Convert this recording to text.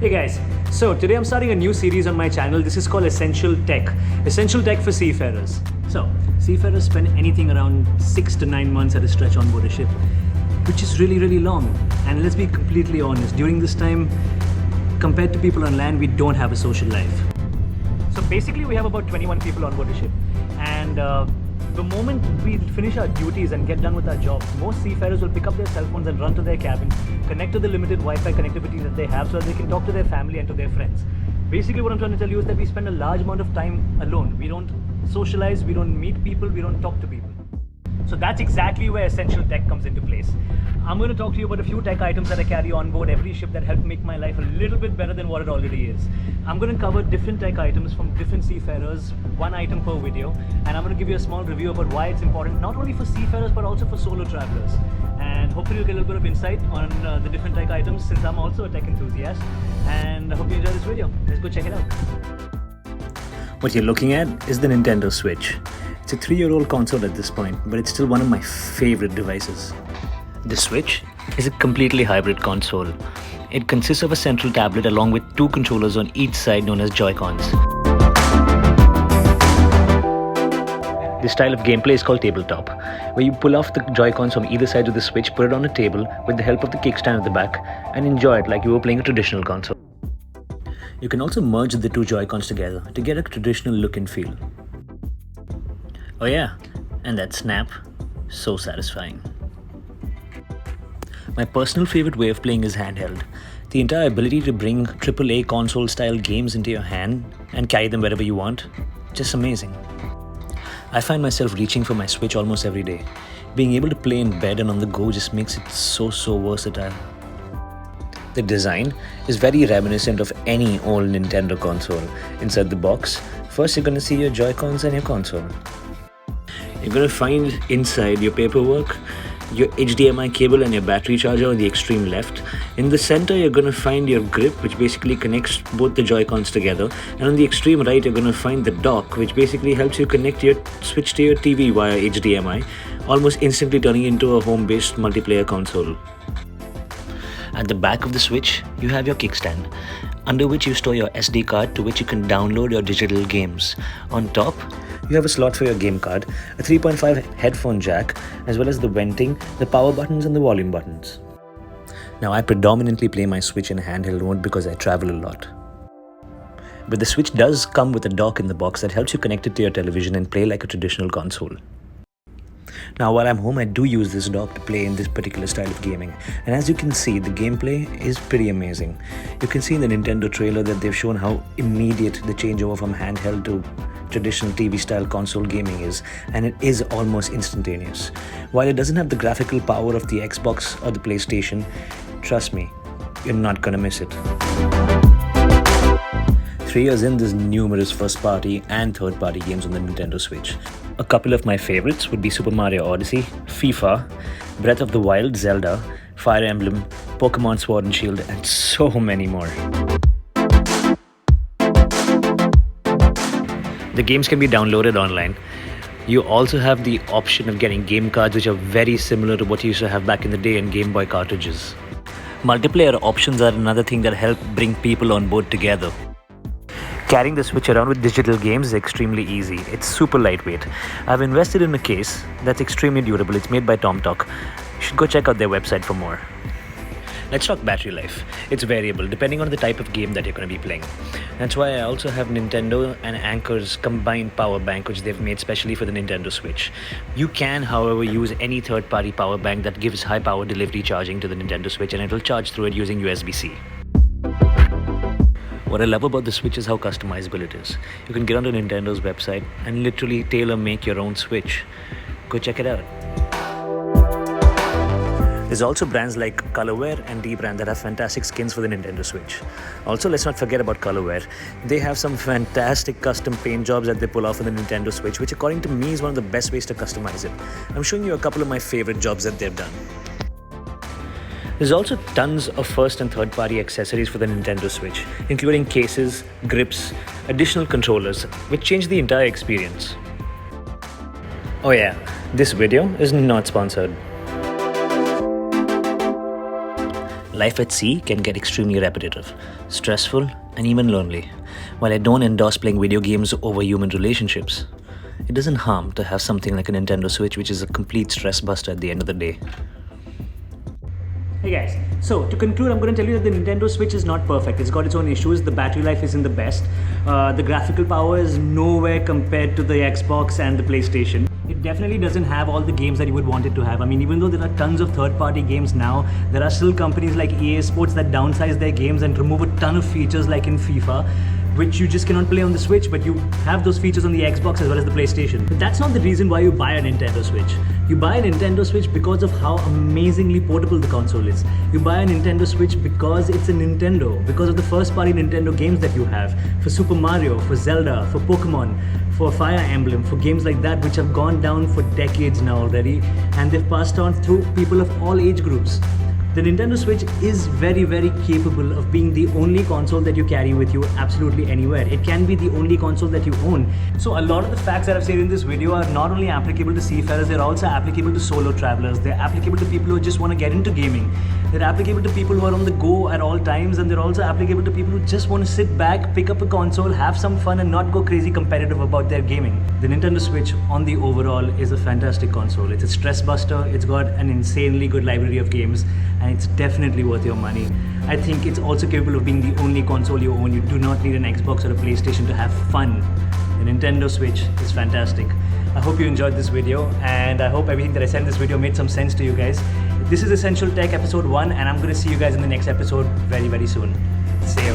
Hey guys, so today I'm starting a new series on my channel. This is called Essential Tech. Essential Tech for seafarers. So, seafarers spend anything around 6 to 9 months at a stretch on board a ship, which is really long. And let's be completely honest, during this time, compared to people on land, we don't have a social life. So basically we have about 21 people on board the ship. And the moment we finish our duties and get done with our jobs, most seafarers will pick up their cell phones and run to their cabin, connect to the limited Wi-Fi connectivity that they have so that they can talk to their family and to their friends. Basically what I'm trying to tell you is that we spend a large amount of time alone. We don't socialize, we don't meet people, we don't talk to people. So that's exactly where Essential Tech comes into place. I'm going to talk to you about a few tech items that I carry on board every ship that help make my life a little bit better than what it already is. I'm going to cover different tech items from different seafarers, one item per video, and I'm going to give you a small review about why it's important not only for seafarers but also for solo travelers. And hopefully you'll get a little bit of insight on the different tech items since I'm also a tech enthusiast. And I hope you enjoy this video. Let's go check it out. What you're looking at is the Nintendo Switch. It's a 3-year-old console at this point, but it's still one of my favorite devices. The Switch is a completely hybrid console. It consists of a central tablet along with 2 controllers on each side known as Joy-Cons. This style of gameplay is called tabletop, where you pull off the Joy-Cons from either side of the Switch, put it on a table with the help of the kickstand at the back, and enjoy it like you were playing a traditional console. You can also merge the 2 Joy-Cons together to get a traditional look and feel. Oh yeah, and that snap, so satisfying. My personal favorite way of playing is handheld. The entire ability to bring AAA console style games into your hand and carry them wherever you want, just amazing. I find myself reaching for my Switch almost every day. Being able to play in bed and on the go just makes it so versatile. The design is very reminiscent of any old Nintendo console. Inside the box, first you're going to see your Joy-Cons and your console. You're going to find inside your paperwork, your HDMI cable and your battery charger on the extreme left. In the center, you're going to find your grip, which basically connects both the Joy-Cons together. And on the extreme right, you're going to find the dock, which basically helps you connect your Switch to your TV via HDMI, almost instantly turning into a home-based multiplayer console. At the back of the Switch, you have your kickstand, under which you store your SD card to which you can download your digital games. On top, you have a slot for your game card, a 3.5 headphone jack, as well as the venting, the power buttons and the volume buttons. Now I predominantly play my Switch in handheld mode because I travel a lot. But the Switch does come with a dock in the box that helps you connect it to your television and play like a traditional console. Now while I'm home, I do use this dock to play in this particular style of gaming, and as you can see, the gameplay is pretty amazing. You can see in the Nintendo trailer that they've shown how immediate the changeover from handheld to traditional TV style console gaming is, and it is almost instantaneous. While it doesn't have the graphical power of the Xbox or the PlayStation, trust me, you're not gonna miss it. 3 years in, there's numerous first-party and third-party games on the Nintendo Switch. A couple of my favorites would be Super Mario Odyssey, FIFA, Breath of the Wild, Zelda, Fire Emblem, Pokemon Sword and Shield, and so many more. The games can be downloaded online. You also have the option of getting game cards which are very similar to what you used to have back in the day in Game Boy cartridges. Multiplayer options are another thing that help bring people on board together. Carrying the Switch around with digital games is extremely easy. It's super lightweight. I've invested in a case that's extremely durable. It's made by TomTalk. You should go check out their website for more. Let's talk battery life. It's variable depending on the type of game that you're going to be playing. That's why I also have Nintendo and Anker's combined power bank, which they've made specially for the Nintendo Switch. You can, however, use any third-party power bank that gives high power delivery charging to the Nintendo Switch, and it will charge through it using USB-C. What I love about the Switch is how customizable it is. You can get onto Nintendo's website and literally tailor-make your own Switch. Go check it out. There's also brands like Colorware and D-Brand that have fantastic skins for the Nintendo Switch. Also, let's not forget about Colorware. They have some fantastic custom paint jobs that they pull off on the Nintendo Switch, which according to me is one of the best ways to customize it. I'm showing you a couple of my favorite jobs that they've done. There's also tons of first and third party accessories for the Nintendo Switch, including cases, grips, additional controllers, which change the entire experience. Oh yeah, this video is not sponsored. Life at sea can get extremely repetitive, stressful, and even lonely. While I don't endorse playing video games over human relationships, it doesn't harm to have something like a Nintendo Switch, which is a complete stress buster at the end of the day. Hey guys, so to conclude, I'm going to tell you that the Nintendo Switch is not perfect. It's got its own issues. The battery life isn't the best. The graphical power is nowhere compared to the Xbox and the PlayStation. It definitely doesn't have all the games that you would want it to have. I mean, even though there are tons of third-party games now, there are still companies like EA Sports that downsize their games and remove a ton of features like in FIFA, which you just cannot play on the Switch, but you have those features on the Xbox as well as the PlayStation. But that's not the reason why you buy a Nintendo Switch. You buy a Nintendo Switch because of how amazingly portable the console is. You buy a Nintendo Switch because it's a Nintendo, because of the first-party Nintendo games that you have. For Super Mario, for Zelda, for Pokemon, for Fire Emblem, for games like that which have gone down for decades now already, and they've passed on through people of all age groups. The Nintendo Switch is very, very capable of being the only console that you carry with you absolutely anywhere. It can be the only console that you own. So a lot of the facts that I've said in this video are not only applicable to seafarers, they're also applicable to solo travelers. They're applicable to people who just want to get into gaming. They're applicable to people who are on the go at all times, and they're also applicable to people who just want to sit back, pick up a console, have some fun, and not go crazy competitive about their gaming. The Nintendo Switch on the overall is a fantastic console. It's a stress buster, it's got an insanely good library of games, and it's definitely worth your money. I think it's also capable of being the only console you own. You do not need an Xbox or a PlayStation to have fun. The Nintendo Switch is fantastic. I hope you enjoyed this video, and I hope everything that I said in this video made some sense to you guys. This is Essential Tech episode 1, and I'm going to see you guys in the next episode very, very soon. See you.